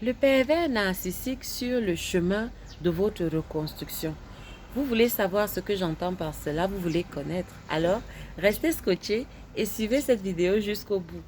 Le pervers narcissique sur le chemin de votre reconstruction. Vous voulez savoir ce que j'entends par cela, vous voulez connaître. Alors, restez scotché et suivez cette vidéo jusqu'au bout.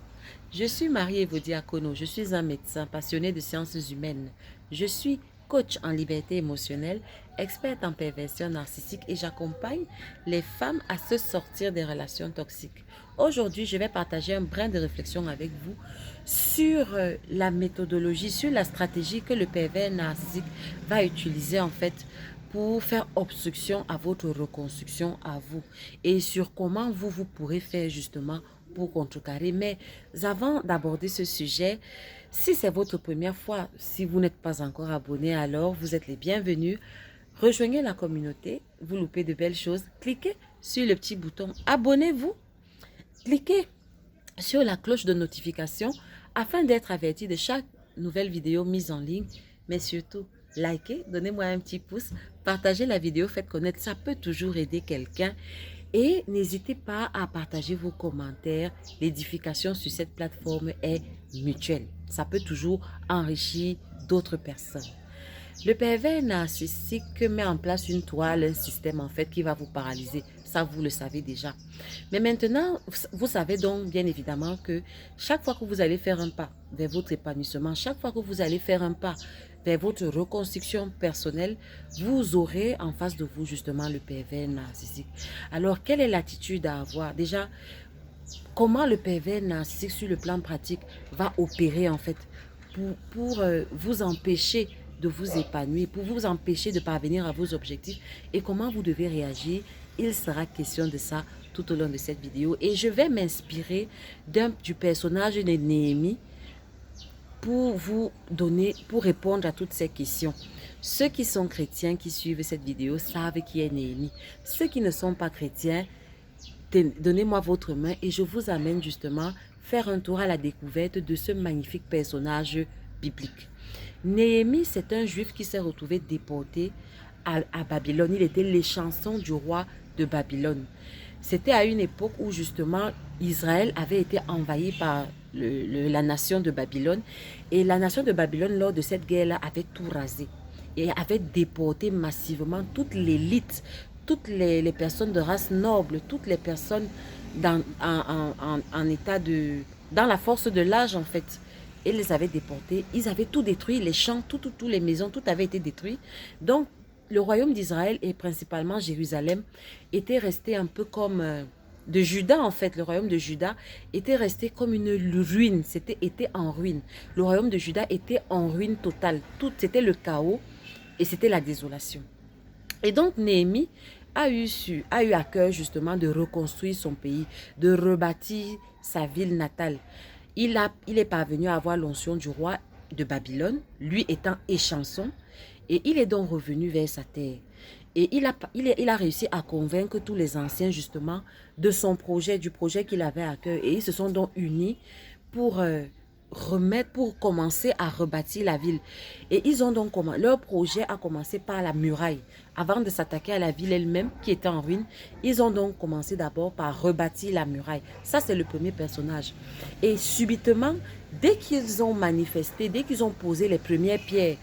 Je suis Marie-Èvo Diacono, je suis un médecin passionné de sciences humaines. Je suis coach en liberté émotionnelle, experte en perversion narcissique et j'accompagne les femmes à se sortir des relations toxiques. Aujourd'hui, je vais partager un brin de réflexion avec vous sur la méthodologie, sur la stratégie que le pervers narcissique va utiliser en fait pour faire obstruction à votre reconstruction à vous et sur comment vous pourrez faire justement pour contrecarrer. Mais avant d'aborder ce sujet, si c'est votre première fois, si vous n'êtes pas encore abonné, alors vous êtes les bienvenus. Rejoignez la communauté, vous loupez de belles choses. Cliquez sur le petit bouton abonnez-vous. Cliquez sur la cloche de notification afin d'être averti de chaque nouvelle vidéo mise en ligne. Mais surtout, likez, donnez-moi un petit pouce, partagez la vidéo, faites connaître, ça peut toujours aider quelqu'un. Et n'hésitez pas à partager vos commentaires. L'édification sur cette plateforme est mutuelle. Ça peut toujours enrichir d'autres personnes. Le pervers narcissique met en place une toile, un système en fait qui va vous paralyser. Ça, vous le savez déjà. Mais maintenant, vous savez donc bien évidemment que chaque fois que vous allez faire un pas vers votre épanouissement, chaque fois que vous allez faire un pas vers votre reconstruction personnelle, vous aurez en face de vous justement le pervers narcissique. Alors, quelle est l'attitude à avoir? Déjà, comment le pervers narcissique sur le plan pratique va opérer en fait pour vous empêcher de vous épanouir, pour vous empêcher de parvenir à vos objectifs et comment vous devez réagir. Il sera question de ça tout au long de cette vidéo et je vais m'inspirer du personnage de Néhémie pour vous donner, pour répondre à toutes ces questions. Ceux qui sont chrétiens qui suivent cette vidéo savent qui est Néhémie. Ceux qui ne sont pas chrétiens, donnez-moi votre main et je vous amène justement faire un tour à la découverte de ce magnifique personnage biblique. Néhémie, c'est un juif qui s'est retrouvé déporté à Babylone. Il était l'échanson du roi de Babylone. C'était à une époque où justement Israël avait été envahi par la nation de Babylone. Et la nation de Babylone, lors de cette guerre-là, avait tout rasé. Et avait déporté massivement toute l'élite, toutes les personnes de race noble, toutes les personnes en état de... dans la force de l'âge en fait. Ils les avaient déportés, ils avaient tout détruit, les champs, toutes les maisons, tout avait été détruit. Donc, le royaume d'Israël et principalement Jérusalem était resté un peu comme de Juda en fait. Le royaume de Juda était resté comme une ruine, était en ruine. Le royaume de Juda était en ruine totale. Tout, c'était le chaos et c'était la désolation. Et donc Néhémie a eu à cœur justement de reconstruire son pays, de rebâtir sa ville natale. Il est parvenu à avoir l'onction du roi de Babylone, lui étant échanson, et il est donc revenu vers sa terre. Et il a réussi à convaincre tous les anciens justement de son projet, du projet qu'il avait à cœur. Et ils se sont donc unis pour pour commencer à rebâtir la ville. Et ils ont donc leur projet a commencé par la muraille. Avant de s'attaquer à la ville elle-même qui était en ruine, ils ont donc commencé d'abord par rebâtir la muraille. Ça, c'est le premier personnage. Et subitement, dès qu'ils ont manifesté, dès qu'ils ont posé les premières pierres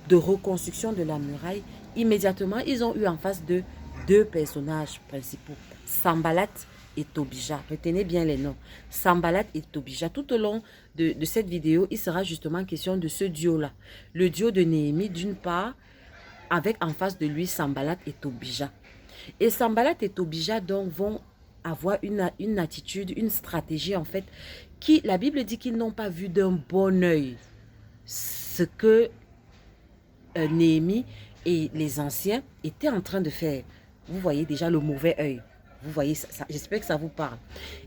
de reconstruction de la muraille, immédiatement, ils ont eu en face de deux personnages principaux, Sanballat et Tobija. Retenez bien les noms. Sanballat et Tobija. Tout au long de cette vidéo, il sera justement question de ce duo-là. Le duo de Néhémie, d'une part, avec en face de lui Sanballat et Tobija. Et Sanballat et Tobija, donc, vont avoir une attitude, une stratégie, en fait, qui, la Bible dit qu'ils n'ont pas vu d'un bon œil ce que Néhémie et les anciens étaient en train de faire. Vous voyez déjà le mauvais œil. Vous voyez, j'espère que ça vous parle.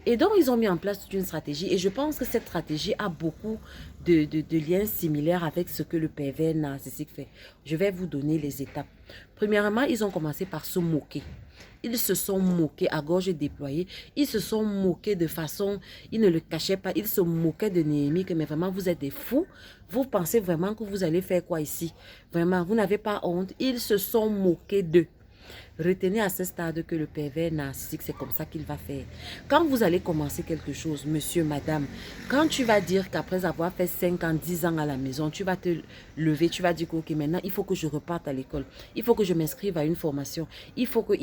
Et donc, ils ont mis en place toute une stratégie. Et je pense que cette stratégie a beaucoup de liens similaires avec ce que le pervers narcissique fait. Je vais vous donner les étapes. Premièrement, ils ont commencé par se moquer. Ils se sont moqués à gorge déployée. Ils se sont moqués de façon... Ils ne le cachaient pas. Ils se moquaient de Néhémie. Que mais vraiment, vous êtes des fous. Vous pensez vraiment que vous allez faire quoi ici? Vraiment, vous n'avez pas honte. Ils se sont moqués d'eux. Retenez à ce stade que le pervers narcissique, c'est comme ça qu'il va faire. Quand vous allez commencer quelque chose, monsieur, madame, quand tu vas dire qu'après avoir fait 5 ans, 10 ans à la maison, tu vas te lever, tu vas dire que ok, maintenant, il faut que je reparte à l'école. Il faut que je m'inscrive à une formation. Il faut que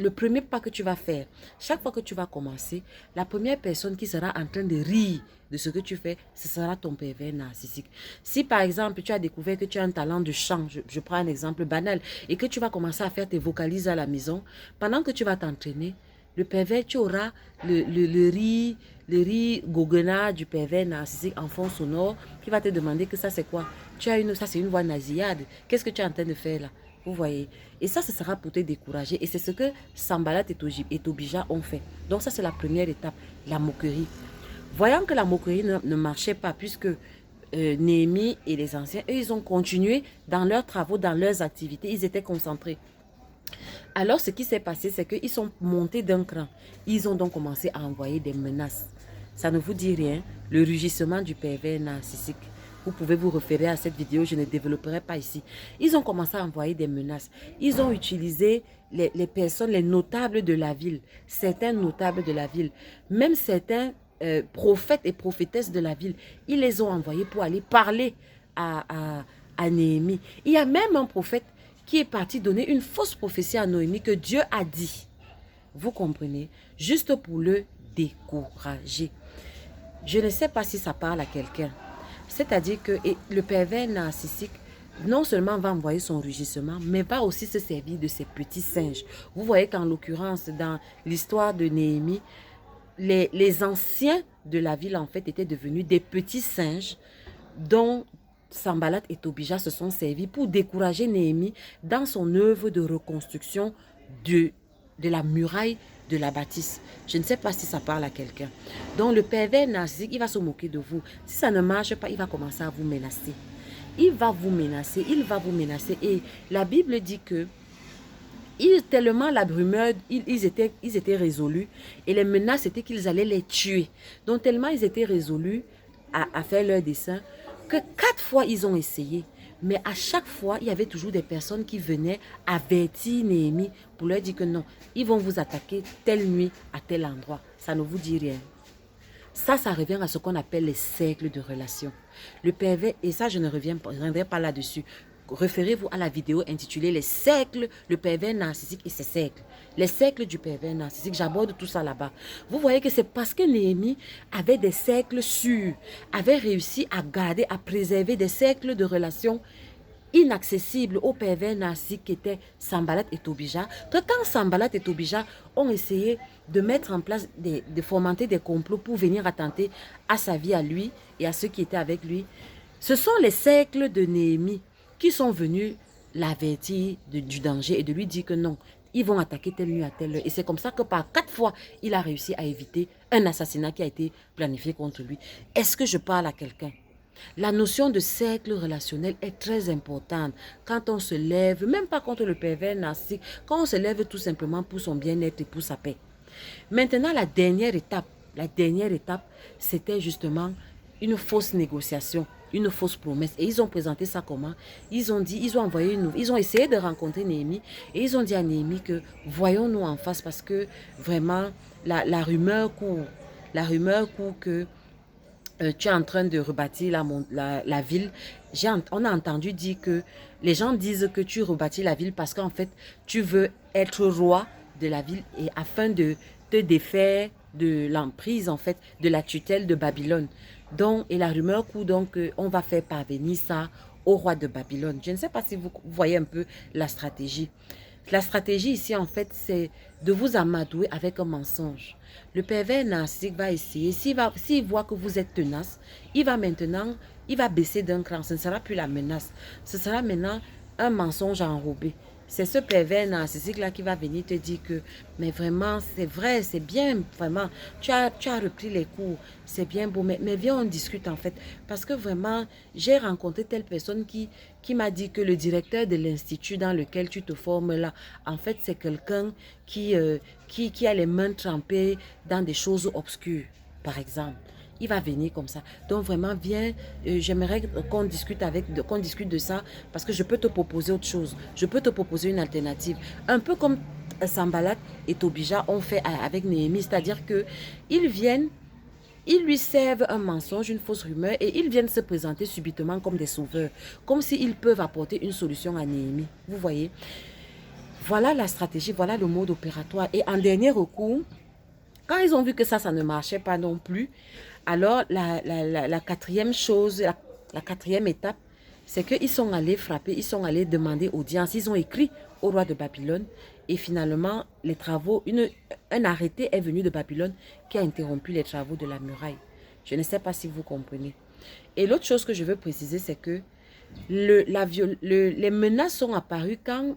le premier pas que tu vas faire, chaque fois que tu vas commencer, la première personne qui sera en train de rire de ce que tu fais, ce sera ton pervers narcissique. Si par exemple, tu as découvert que tu as un talent de chant, je prends un exemple banal, et que tu vas commencer à faire tes vocalises à la maison, pendant que tu vas t'entraîner, le pervers, tu auras le riz goguenard du pervers narcissique en fond sonore qui va te demander que ça c'est quoi. Ça c'est une voix nasillarde. Qu'est-ce que tu es en train de faire là? Vous voyez? Et ça, ce sera pour te décourager. Et c'est ce que Sambalat et Tobija ont fait. Donc ça, c'est la première étape, la moquerie. Voyant que la moquerie ne marchait pas, puisque Néhémie et les anciens, eux, ils ont continué dans leurs travaux, dans leurs activités, ils étaient concentrés. Alors, ce qui s'est passé, c'est qu'ils sont montés d'un cran. Ils ont donc commencé à envoyer des menaces. Ça ne vous dit rien, le rugissement du pervers narcissique. Vous pouvez vous référer à cette vidéo, je ne développerai pas ici. Ils ont commencé à envoyer des menaces. Ils ont utilisé les personnes, les notables de la ville, certains notables de la ville, même certains prophètes et prophétesses de la ville. Ils les ont envoyés pour aller parler à Néhémie. Il y a même un prophète qui est parti donner une fausse prophétie à Noémie que Dieu a dit. Vous comprenez? Juste pour le décourager. Je ne sais pas si ça parle à quelqu'un. C'est-à-dire que le pervers narcissique, non seulement va envoyer son rugissement, mais va aussi se servir de ses petits singes. Vous voyez qu'en l'occurrence, dans l'histoire de Néhémie, les anciens de la ville, en fait, étaient devenus des petits singes dont Sambalat et Tobija se sont servis pour décourager Néhémie dans son œuvre de reconstruction de la muraille de la bâtisse. Je ne sais pas si ça parle à quelqu'un. Donc le pervers narcissique, il va se moquer de vous. Si ça ne marche pas, il va commencer à vous menacer. Il va vous menacer, il va vous menacer. Et la Bible dit que tellement la rumeur, ils étaient résolus. Et les menaces, c'était qu'ils allaient les tuer. Donc tellement ils étaient résolus à faire leur dessein que 4 fois ils ont essayé. Mais à chaque fois, il y avait toujours des personnes qui venaient avertir Néhémie pour leur dire que non, ils vont vous attaquer telle nuit à tel endroit. Ça ne vous dit rien. Ça revient à ce qu'on appelle les cercles de relations. Le pervers, et ça je ne reviendrai pas là-dessus. Référez-vous à la vidéo intitulée Les cercles, le pervers narcissique et ses cercles. Les cercles du pervers narcissique, j'aborde tout ça là-bas. Vous voyez que c'est parce que Néhémie avait des cercles sûrs, avait réussi à garder, à préserver des cercles de relations inaccessibles aux pervers narcissiques qui étaient Sambalat et Tobija, que quand Sambalat et Tobija ont essayé de mettre en place, de fomenter des complots pour venir attenter à sa vie, à lui et à ceux qui étaient avec lui, ce sont les cercles de Néhémie qui sont venus l'avertir du danger et de lui dire que non, ils vont attaquer telle nuit à telle heure. Et c'est comme ça que par 4 fois, il a réussi à éviter un assassinat qui a été planifié contre lui. Est-ce que je parle à quelqu'un? La notion de cercle relationnel est très importante quand on se lève, même pas contre le pervers narcissique, quand on se lève tout simplement pour son bien-être et pour sa paix. Maintenant, la dernière étape, c'était justement une fausse négociation, une fausse promesse. Et ils ont présenté ça comment? Ils ont essayé de rencontrer Néhémie et ils ont dit à Néhémie que voyons-nous en face parce que vraiment la rumeur court. La rumeur court que tu es en train de rebâtir la ville. On a entendu dire que les gens disent que tu rebâtis la ville parce qu'en fait, tu veux être roi de la ville et afin de te défaire de l'emprise, en fait, de la tutelle de Babylone. Donc, et la rumeur court donc on va faire parvenir ça au roi de Babylone. Je ne sais pas si vous voyez un peu la stratégie. La stratégie ici, en fait, c'est de vous amadouer avec un mensonge. Le pervers narcissique va essayer, s'il voit que vous êtes tenace, il va baisser d'un cran. Ce ne sera plus la menace. Ce sera maintenant un mensonge enrobé. C'est ce pervers narcissique-là qui va venir te dire que, mais vraiment, c'est vrai, c'est bien, vraiment, tu as repris les cours, c'est bien beau, mais viens, on discute en fait. Parce que vraiment, j'ai rencontré telle personne qui m'a dit que le directeur de l'institut dans lequel tu te formes là, en fait, c'est quelqu'un qui a les mains trempées dans des choses obscures, par exemple. Il va venir comme ça. Donc vraiment, viens, j'aimerais qu'on discute qu'on discute de ça parce que je peux te proposer autre chose. Je peux te proposer une alternative. Un peu comme Sanballat et Tobija ont fait avec Néhémie, c'est-à-dire que ils viennent, ils lui servent un mensonge, une fausse rumeur et ils viennent se présenter subitement comme des sauveurs, comme s'ils peuvent apporter une solution à Néhémie. Vous voyez? Voilà la stratégie, voilà le mode opératoire. Et en dernier recours, quand ils ont vu que ça ne marchait pas non plus, alors la quatrième chose, la quatrième étape, c'est qu'ils sont allés frapper, ils sont allés demander audience, ils ont écrit au roi de Babylone et finalement, les travaux, un arrêté est venu de Babylone qui a interrompu les travaux de la muraille. Je ne sais pas si vous comprenez. Et l'autre chose que je veux préciser, c'est que les menaces sont apparues quand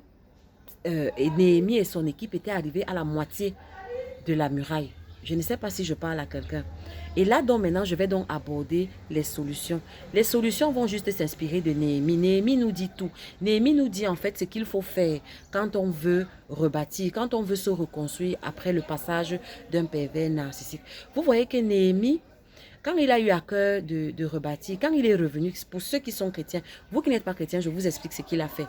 Néhémie et son équipe étaient arrivés à la moitié de la muraille. Je ne sais pas si je parle à quelqu'un. Et là, donc, maintenant, je vais donc aborder les solutions. Les solutions vont juste s'inspirer de Néhémie. Néhémie nous dit tout. Néhémie nous dit en fait ce qu'il faut faire quand on veut rebâtir, quand on veut se reconstruire après le passage d'un pervers narcissique. Vous voyez que Néhémie, quand il a eu à cœur de rebâtir, quand il est revenu, pour ceux qui sont chrétiens, vous qui n'êtes pas chrétiens, je vous explique ce qu'il a fait.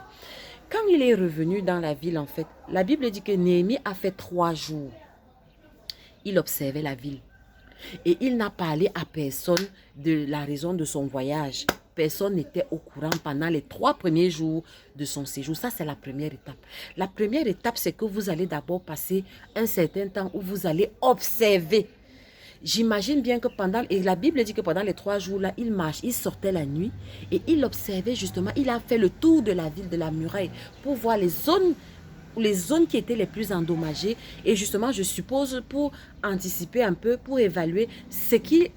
Quand il est revenu dans la ville, en fait, la Bible dit que Néhémie a fait 3 jours. Il observait la ville. Et il n'a parlé à personne de la raison de son voyage. Personne n'était au courant pendant les 3 premiers jours de son séjour. Ça, c'est la première étape. La première étape, c'est que vous allez d'abord passer un certain temps où vous allez observer. J'imagine bien que et la Bible dit que pendant les 3 jours-là, il marche, il sortait la nuit et il observait justement, il a fait le tour de la ville, de la muraille pour voir les zones qui étaient les plus endommagées et justement, je suppose, pour anticiper un peu, pour évaluer ce qui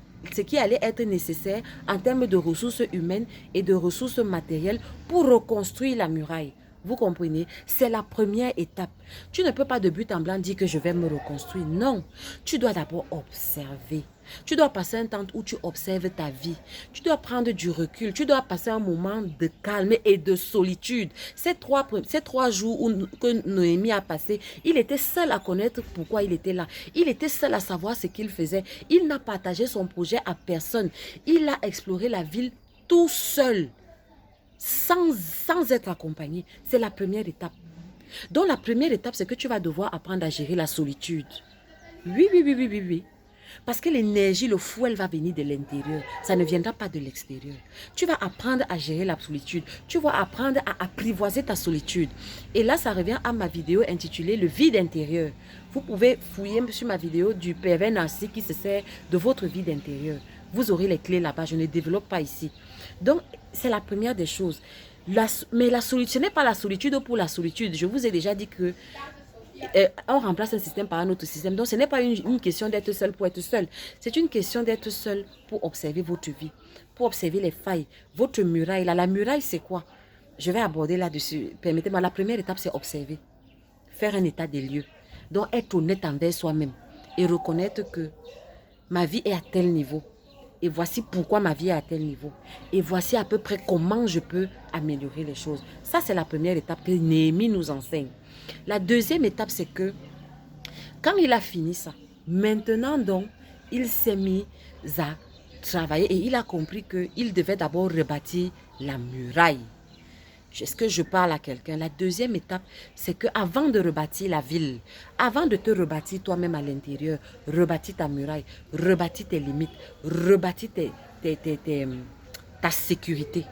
allait être nécessaire en termes de ressources humaines et de ressources matérielles pour reconstruire la muraille. Vous comprenez? C'est la première étape. Tu ne peux pas de but en blanc dire que je vais me reconstruire. Non. Tu dois d'abord observer. Tu dois passer un temps où tu observes ta vie. Tu dois prendre du recul. Tu dois passer un moment de calme et de solitude. Ces trois jours que Néhémie a passé, il était seul à connaître pourquoi il était là. Il était seul à savoir ce qu'il faisait. Il n'a partagé son projet à personne. Il a exploré la ville tout seul. Sans être accompagné. C'est la première étape. Donc la première étape, c'est que tu vas devoir apprendre à gérer la solitude. Oui. Parce que l'énergie, le fouet, elle va venir de l'intérieur. Ça ne viendra pas de l'extérieur. Tu vas apprendre à gérer la solitude. Tu vas apprendre à apprivoiser ta solitude. Et là, ça revient à ma vidéo intitulée « Le vide intérieur ». Vous pouvez fouiller sur ma vidéo du pervers narcissique qui se sert de votre vide intérieur. Vous aurez les clés là-bas. Je ne développe pas ici. Donc, c'est la première des choses. Mais la solitude, ce n'est pas la solitude pour la solitude. Je vous ai déjà dit que on remplace un système par un autre système. Donc, ce n'est pas une question d'être seul pour être seul. C'est une question d'être seul pour observer votre vie, pour observer les failles, votre muraille. Là, la muraille, c'est quoi? Je vais aborder là-dessus. Permettez-moi, la première étape, c'est observer. Faire un état des lieux. Donc, être honnête envers soi-même et reconnaître que ma vie est à tel niveau. Et voici pourquoi ma vie est à tel niveau. Et voici à peu près comment je peux améliorer les choses. Ça, c'est la première étape que Néhémie nous enseigne. La deuxième étape, c'est que quand il a fini ça, maintenant donc, il s'est mis à travailler et il a compris qu'il devait d'abord rebâtir la muraille. Est-ce que je parle à quelqu'un? La deuxième étape, c'est qu'avant de rebâtir la ville, avant de te rebâtir toi-même à l'intérieur, rebâtis ta muraille, rebâtis tes limites, rebâtis ta sécurité.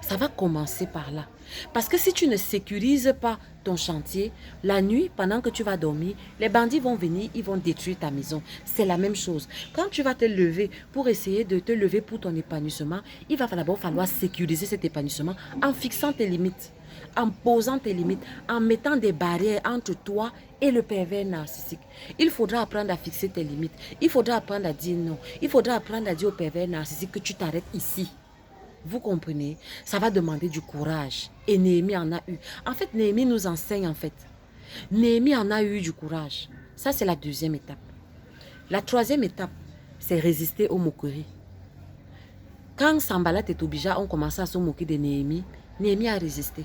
Ça va commencer par là. Parce que si tu ne sécurises pas ton chantier, la nuit, pendant que tu vas dormir, les bandits vont venir, ils vont détruire ta maison. C'est la même chose. Quand tu vas te lever pour essayer de te lever pour ton épanouissement, il va d'abord falloir sécuriser cet épanouissement en fixant tes limites, en posant tes limites, en mettant des barrières entre toi et le pervers narcissique. Il faudra apprendre à fixer tes limites. Il faudra apprendre à dire non. Il faudra apprendre à dire au pervers narcissique que tu t'arrêtes ici. Vous comprenez? Ça va demander du courage. Et Néhémie en a eu. En fait, Néhémie nous enseigne en fait. Néhémie en a eu du courage. Ça, c'est la deuxième étape. La troisième étape, c'est résister aux moqueries. Quand Sanballat et Tobija ont commencé à se moquer de Néhémie, Néhémie a résisté.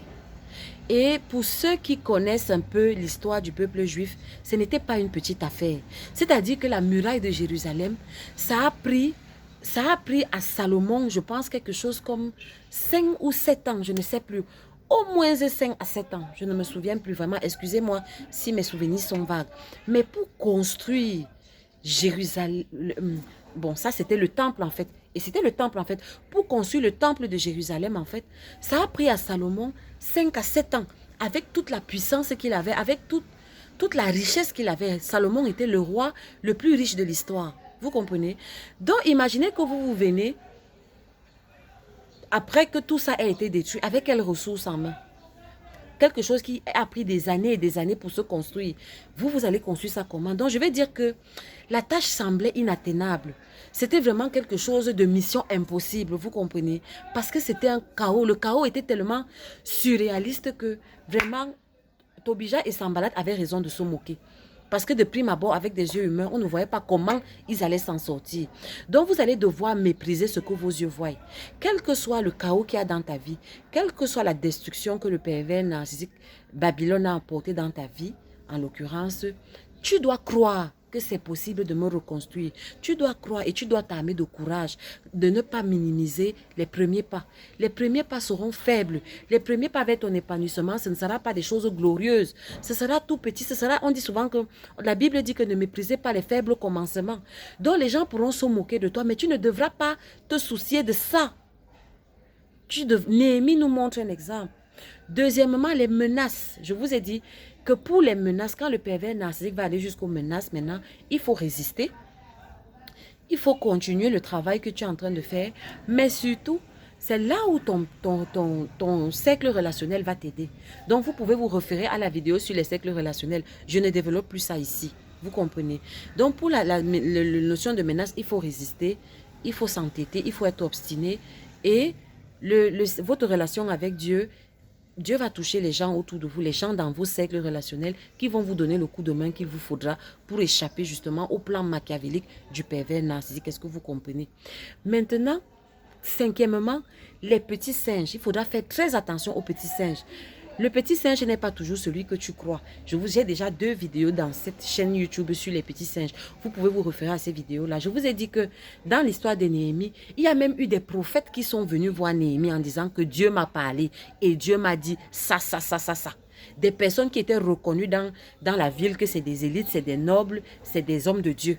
Et pour ceux qui connaissent un peu l'histoire du peuple juif, ce n'était pas une petite affaire. C'est-à-dire que la muraille de Jérusalem, ça a pris Ça a pris à Salomon, je pense, quelque chose comme 5 ou 7 ans, je ne sais plus. Au moins 5 à 7 ans, je ne me souviens plus vraiment. Excusez-moi si mes souvenirs sont vagues. Mais pour construire Jérusalem, bon, ça c'était le temple en fait. Et c'était le temple en fait. Pour construire le temple de Jérusalem en fait, ça a pris à Salomon 5 à 7 ans. Avec toute la puissance qu'il avait, avec toute la richesse qu'il avait. Salomon était le roi le plus riche de l'histoire. Vous comprenez? Donc imaginez que vous venez, après que tout ça ait été détruit, avec quelles ressources en main? Quelque chose qui a pris des années et des années pour se construire. Vous allez construire ça comment? Donc, je vais dire que la tâche semblait inatteignable. C'était vraiment quelque chose de mission impossible, vous comprenez? Parce que c'était un chaos. Le chaos était tellement surréaliste que vraiment, Tobija et Sanballat avaient raison de se moquer. Parce que de prime abord, avec des yeux humains, on ne voyait pas comment ils allaient s'en sortir. Donc, vous allez devoir mépriser ce que vos yeux voient. Quel que soit le chaos qu'il y a dans ta vie, quelle que soit la destruction que le pervers narcissique Babylone a apporté dans ta vie, en l'occurrence, tu dois croire que c'est possible de me reconstruire. Tu dois croire et tu dois t'armer de courage, de ne pas minimiser les premiers pas. Les premiers pas seront faibles. Les premiers pas vers ton épanouissement, ce ne sera pas des choses glorieuses. Ce sera tout petit. On dit souvent que la Bible dit que ne méprisez pas les faibles commencements. Donc les gens pourront se moquer de toi, mais tu ne devras pas te soucier de ça. Néhémie nous montre un exemple. Deuxièmement, les menaces. Je vous ai dit que pour les menaces, quand le pervers narcissique va aller jusqu'aux menaces maintenant, il faut résister. Il faut continuer le travail que tu es en train de faire. Mais surtout, c'est là où ton cercle relationnel va t'aider. Donc, vous pouvez vous référer à la vidéo sur les cercles relationnels. Je ne développe plus ça ici. Vous comprenez? Donc, pour la notion de menace, il faut résister. Il faut s'entêter. Il faut être obstiné. Et votre relation avec Dieu, Dieu va toucher les gens autour de vous, les gens dans vos cercles relationnels qui vont vous donner le coup de main qu'il vous faudra pour échapper justement au plan machiavélique du pervers narcissique. Est-ce que vous comprenez? Maintenant, cinquièmement, les petits singes. Il faudra faire très attention aux petits singes. Le petit singe n'est pas toujours celui que tu crois. J'ai déjà 2 vidéos dans cette chaîne YouTube sur les petits singes. Vous pouvez vous référer à ces vidéos-là. Je vous ai dit que dans l'histoire de Néhémie, il y a même eu des prophètes qui sont venus voir Néhémie en disant que Dieu m'a parlé et Dieu m'a dit ça. Des personnes qui étaient reconnues dans la ville que c'est des élites, c'est des nobles, c'est des hommes de Dieu.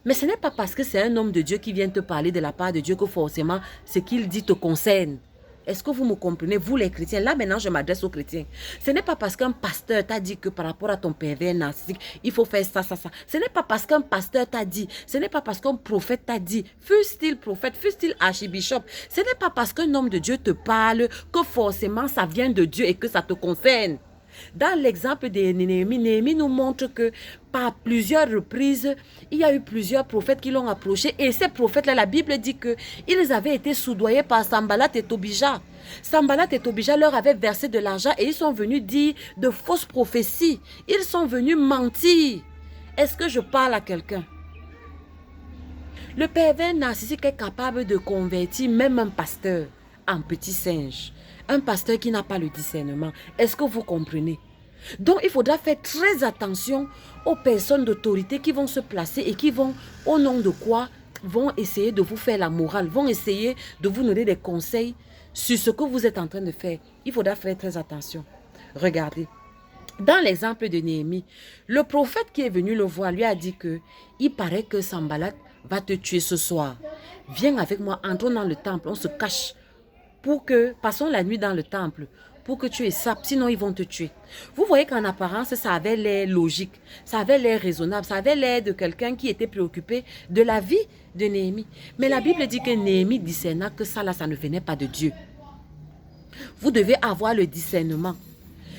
Mais ce n'est pas parce que c'est un homme de Dieu qui vient te parler de la part de Dieu que forcément ce qu'il dit te concerne. Est-ce que vous me comprenez, vous les chrétiens? Là, maintenant, je m'adresse aux chrétiens. Ce n'est pas parce qu'un pasteur t'a dit que par rapport à ton pervers narcissique, il faut faire ça. Ce n'est pas parce qu'un pasteur t'a dit, ce n'est pas parce qu'un prophète t'a dit, fût-il prophète, fût-il archibishop, ce n'est pas parce qu'un homme de Dieu te parle que forcément ça vient de Dieu et que ça te concerne. Dans l'exemple de Néhémie, Néhémie nous montre que par plusieurs reprises, il y a eu plusieurs prophètes qui l'ont approché. Et ces prophètes-là, la Bible dit qu'ils avaient été soudoyés par Sanballat et Tobija. Sanballat et Tobija leur avaient versé de l'argent et ils sont venus dire de fausses prophéties. Ils sont venus mentir. Est-ce que je parle à quelqu'un? Le pervers narcissique est capable de convertir même un pasteur en petit singe. Un pasteur qui n'a pas le discernement. Est-ce que vous comprenez? Donc, il faudra faire très attention aux personnes d'autorité qui vont se placer et qui vont, au nom de quoi, vont essayer de vous faire la morale, vont essayer de vous donner des conseils sur ce que vous êtes en train de faire. Il faudra faire très attention. Regardez. Dans l'exemple de Néhémie, le prophète qui est venu le voir lui a dit que il paraît que Sanballat va te tuer ce soir. Viens avec moi, entrons dans le temple, on se cache. Passons la nuit dans le temple pour que tu échappes, sinon ils vont te tuer. Vous voyez qu'en apparence, ça avait l'air logique, ça avait l'air raisonnable, ça avait l'air de quelqu'un qui était préoccupé de la vie de Néhémie. Mais la Bible dit que Néhémie discerna que ça ne venait pas de Dieu. Vous devez avoir le discernement.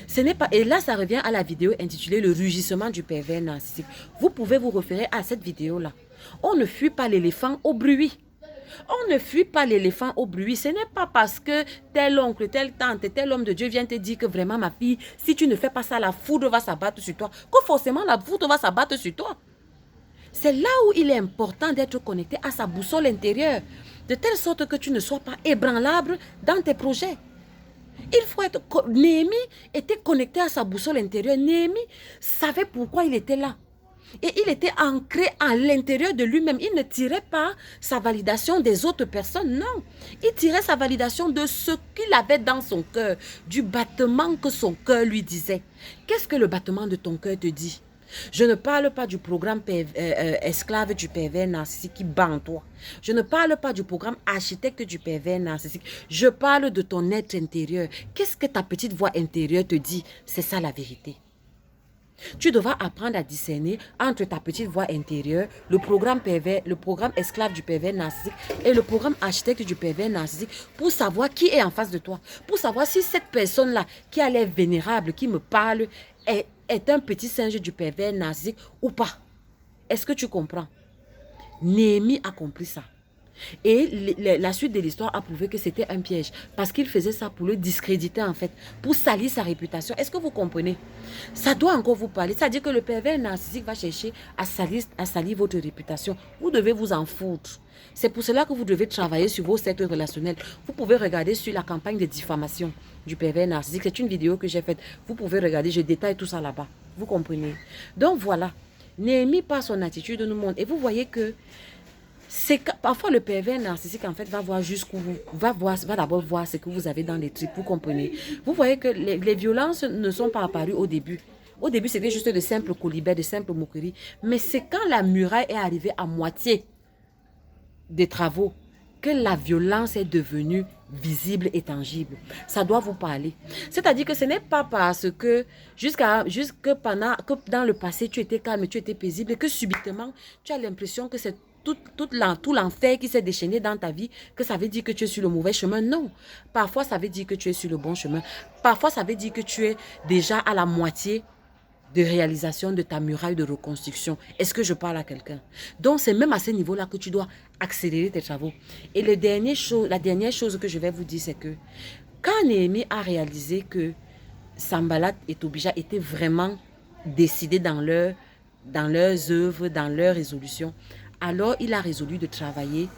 Ce n'est pas, et là, ça revient à la vidéo intitulée « Le rugissement du pervers narcissique ». Vous pouvez vous référer à cette vidéo-là. On ne fuit pas l'éléphant au bruit. On ne fuit pas l'éléphant au bruit. Ce n'est pas parce que tel oncle, telle tante, tel homme de Dieu vient te dire que vraiment ma fille, si tu ne fais pas ça, la foudre va s'abattre sur toi. Que forcément la foudre va s'abattre sur toi. C'est là où il est important d'être connecté à sa boussole intérieure. De telle sorte que tu ne sois pas ébranlable dans tes projets. Il faut être... Néhémie était connecté à sa boussole intérieure. Néhémie savait pourquoi il était là. Et il était ancré à l'intérieur de lui-même. Il ne tirait pas sa validation des autres personnes, non. Il tirait sa validation de ce qu'il avait dans son cœur, du battement que son cœur lui disait. Qu'est-ce que le battement de ton cœur te dit? Je ne parle pas du programme esclave du pervers narcissique qui bat en toi. Je ne parle pas du programme architecte du pervers narcissique. Je parle de ton être intérieur. Qu'est-ce que ta petite voix intérieure te dit? C'est ça la vérité. Tu devras apprendre à discerner entre ta petite voix intérieure, le programme esclave du pervers narcissique et le programme architecte du pervers narcissique pour savoir qui est en face de toi. Pour savoir si cette personne-là qui a l'air vénérable, qui me parle, est un petit singe du pervers narcissique ou pas. Est-ce que tu comprends? Néhémie a compris ça. Et la suite de l'histoire a prouvé que c'était un piège. Parce qu'il faisait ça pour le discréditer en fait. Pour salir sa réputation. Est-ce que vous comprenez? Ça doit encore vous parler. C'est-à-dire que le pervers narcissique va chercher à salir votre réputation. Vous devez vous en foutre. C'est pour cela que vous devez travailler sur vos cercles relationnels. Vous pouvez regarder sur la campagne de diffamation du pervers narcissique. C'est une vidéo que j'ai faite. Vous pouvez regarder, je détaille tout ça là-bas. Vous comprenez? Donc voilà. Néhémie par son attitude nous montre. Et vous voyez que c'est que parfois le pervers narcissique en fait va voir jusqu'où vous va d'abord voir ce que vous avez dans les tripes, vous comprenez. Vous voyez que les violences ne sont pas apparues au début. Au début, c'était juste de simples colibets, de simples moqueries. Mais c'est quand la muraille est arrivée à moitié des travaux que la violence est devenue visible et tangible. Ça doit vous parler. C'est-à-dire que ce n'est pas parce que jusque dans le passé, tu étais calme, tu étais paisible et que subitement, tu as l'impression que c'est tout l'enfer qui s'est déchaîné dans ta vie, que ça veut dire que tu es sur le mauvais chemin. Non. Parfois, ça veut dire que tu es sur le bon chemin. Parfois, ça veut dire que tu es déjà à la moitié de réalisation de ta muraille de reconstruction. Est-ce que je parle à quelqu'un? Donc, c'est même à ce niveau-là que tu dois accélérer tes travaux. Et la dernière chose que je vais vous dire, c'est que quand Néhémie a réalisé que Sanballat et Tobija étaient vraiment décidés dans leurs œuvres, dans leurs résolutions, alors il a résolu de travailler.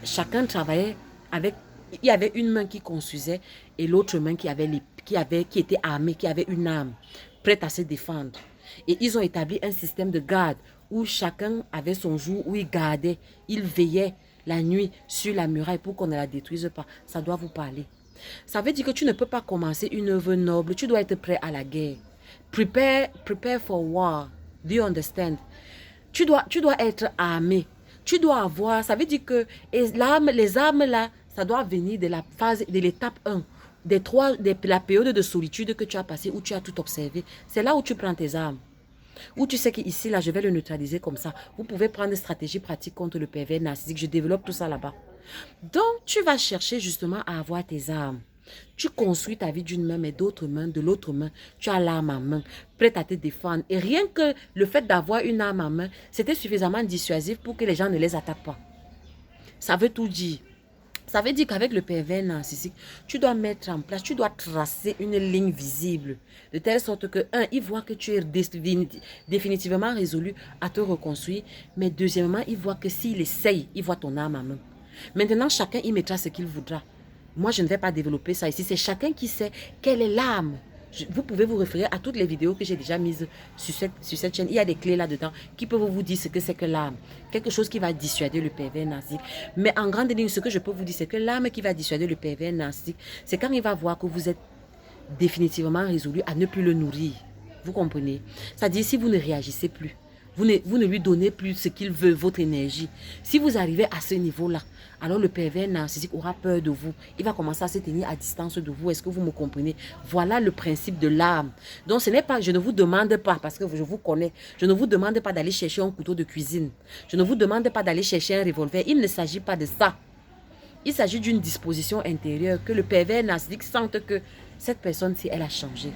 Chacun travaillait avec... Il y avait une main qui construisait et l'autre main qui était armée, qui avait une arme, prête à se défendre. Et ils ont établi un système de garde où chacun avait son jour où il gardait, il veillait la nuit sur la muraille pour qu'on ne la détruise pas. Ça doit vous parler. Ça veut dire que tu ne peux pas commencer une œuvre noble, tu dois être prêt à la guerre. Prepare for war. Do you understand? Tu dois être armé. Tu dois avoir, ça veut dire que les armes là, ça doit venir de l'étape 1. De la période de solitude que tu as passée, où tu as tout observé. C'est là où tu prends tes armes. Où tu sais qu'ici, là, je vais le neutraliser comme ça. Vous pouvez prendre des stratégies pratiques contre le pervers narcissique. Je développe tout ça là-bas. Donc, tu vas chercher justement à avoir tes armes. Tu construis ta vie d'une main, mais de l'autre main, tu as l'arme en main, prête à te défendre. Et rien que le fait d'avoir une arme en main, c'était suffisamment dissuasif pour que les gens ne les attaquent pas. Ça veut tout dire. Ça veut dire qu'avec le pervers narcissique, tu dois mettre en place, tu dois tracer une ligne visible. De telle sorte que, un, il voit que tu es définitivement résolu à te reconstruire. Mais deuxièmement, il voit que s'il essaye, il voit ton arme en main. Maintenant, chacun y mettra ce qu'il voudra. Moi, je ne vais pas développer ça ici. C'est chacun qui sait quelle est l'arme. Vous pouvez vous référer à toutes les vidéos que j'ai déjà mises sur cette chaîne. Il y a des clés là-dedans qui peuvent vous dire ce que c'est que l'arme. Quelque chose qui va dissuader le pervers narcissique. Mais en grande ligne, ce que je peux vous dire, c'est que l'arme qui va dissuader le pervers narcissique, c'est quand il va voir que vous êtes définitivement résolu à ne plus le nourrir. Vous comprenez? C'est-à-dire si vous ne réagissez plus. Vous ne lui donnez plus ce qu'il veut, votre énergie. Si vous arrivez à ce niveau-là, alors le pervers narcissique aura peur de vous. Il va commencer à se tenir à distance de vous. Est-ce que vous me comprenez? Voilà le principe de l'arme. Donc ce n'est pas, je ne vous demande pas, parce que je vous connais, je ne vous demande pas d'aller chercher un couteau de cuisine. Je ne vous demande pas d'aller chercher un revolver. Il ne s'agit pas de ça. Il s'agit d'une disposition intérieure, que le pervers narcissique sente que cette personne-ci, elle a changé.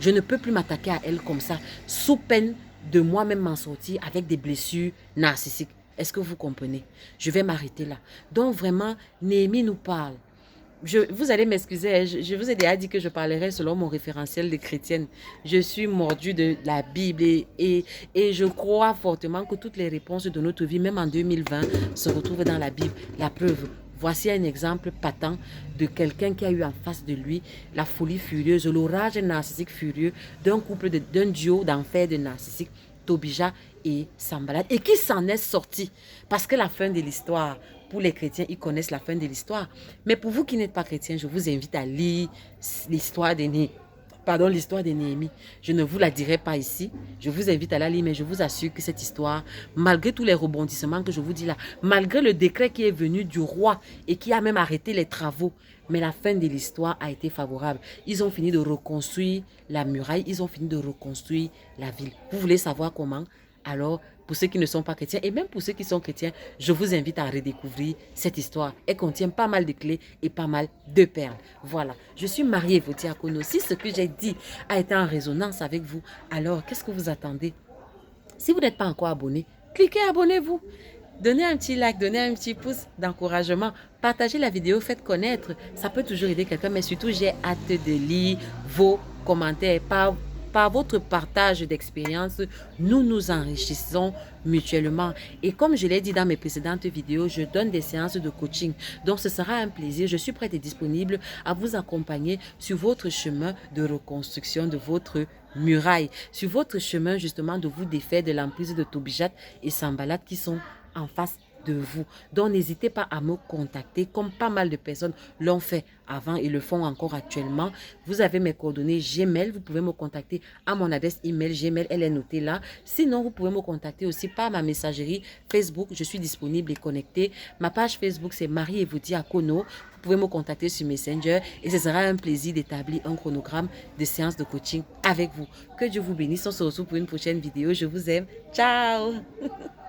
Je ne peux plus m'attaquer à elle comme ça, sous peine de moi-même m'en sortir avec des blessures narcissiques. Est-ce que vous comprenez? Je vais m'arrêter là. Donc vraiment, Néhémie nous parle. Vous allez m'excuser, je vous ai déjà dit que je parlerai selon mon référentiel de chrétienne. Je suis mordue de la Bible et je crois fortement que toutes les réponses de notre vie, même en 2020, se retrouvent dans la Bible. La preuve, voici un exemple patent de quelqu'un qui a eu en face de lui la folie furieuse, l'orage narcissique furieux d'un duo d'enfer de narcissique, Tobija et Sanballat et qui s'en est sorti. Parce que la fin de l'histoire, pour les chrétiens, ils connaissent la fin de l'histoire. Mais pour vous qui n'êtes pas chrétiens, je vous invite à lire l'histoire de Néhémie. Je ne vous la dirai pas ici. Je vous invite à la lire, mais je vous assure que cette histoire, malgré tous les rebondissements que je vous dis là, malgré le décret qui est venu du roi et qui a même arrêté les travaux, mais la fin de l'histoire a été favorable. Ils ont fini de reconstruire la muraille, ils ont fini de reconstruire la ville. Vous voulez savoir comment? Alors, pour ceux qui ne sont pas chrétiens et même pour ceux qui sont chrétiens, je vous invite à redécouvrir cette histoire. Elle contient pas mal de clés et pas mal de perles. Voilà, je suis mariée Evody Akono. Si ce que j'ai dit a été en résonance avec vous, alors qu'est-ce que vous attendez? Si vous n'êtes pas encore abonné, cliquez abonnez-vous. Donnez un petit like, donnez un petit pouce d'encouragement. Partagez la vidéo, faites connaître. Ça peut toujours aider quelqu'un, mais surtout, j'ai hâte de lire vos commentaires. Par votre partage d'expérience, nous nous enrichissons mutuellement. Et comme je l'ai dit dans mes précédentes vidéos, je donne des séances de coaching. Donc, ce sera un plaisir. Je suis prête et disponible à vous accompagner sur votre chemin de reconstruction de votre muraille, sur votre chemin justement de vous défaire de l'emprise de Tobijat et Sanballat qui sont en face de vous. Donc, n'hésitez pas à me contacter comme pas mal de personnes l'ont fait avant et le font encore actuellement. Vous avez mes coordonnées Gmail. Vous pouvez me contacter à mon adresse email Gmail. Elle est notée là. Sinon, vous pouvez me contacter aussi par ma messagerie Facebook. Je suis disponible et connectée. Ma page Facebook, c'est Marie Evody Akono. Vous pouvez me contacter sur Messenger et ce sera un plaisir d'établir un chronogramme de séance de coaching avec vous. Que Dieu vous bénisse. On se retrouve pour une prochaine vidéo. Je vous aime. Ciao!